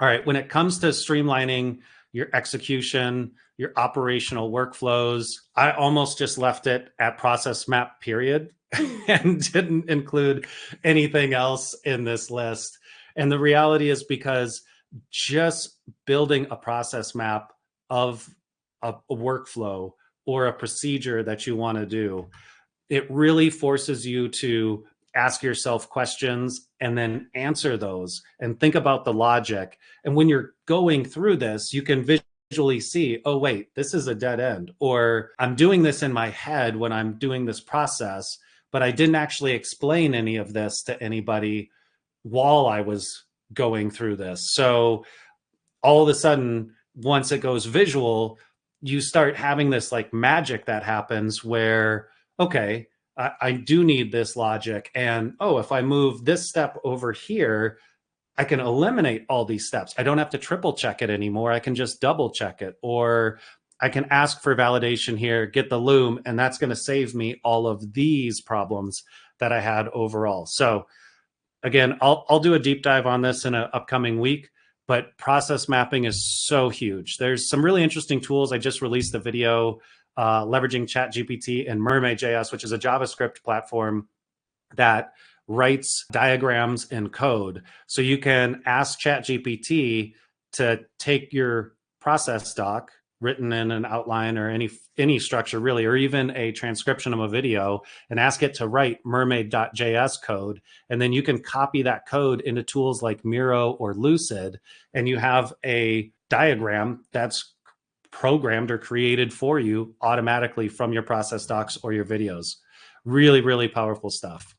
All right, when it comes to streamlining your execution, your operational workflows, I almost just left it at process map, period, and didn't include anything else in this list. And the reality is because just building a process map of a workflow or a procedure that you want to do, it really forces you to ask yourself questions and then answer those and think about the logic. And when you're going through this, you can visually see, oh, wait, this is a dead end, or I'm doing this in my head when I'm doing this process, but I didn't actually explain any of this to anybody while I was going through this. So all of a sudden, once it goes visual, you start having this like magic that happens where, okay, I do need this logic. And oh, if I move this step over here, I can eliminate all these steps. I don't have to triple check it anymore. I can just double check it. Or I can ask for validation here, get the loom, and that's going to save me all of these problems that I had overall. So again, I'll do a deep dive on this in an upcoming week, but process mapping is so huge. There's some really interesting tools. I just released a video leveraging ChatGPT and Mermaid.js, which is a JavaScript platform that writes diagrams in code. So you can ask ChatGPT to take your process doc written in an outline or any structure really, or even a transcription of a video, and ask it to write mermaid.js code. And then you can copy that code into tools like Miro or Lucid, and you have a diagram that's programmed or created for you automatically from your process docs or your videos. Really, really powerful stuff.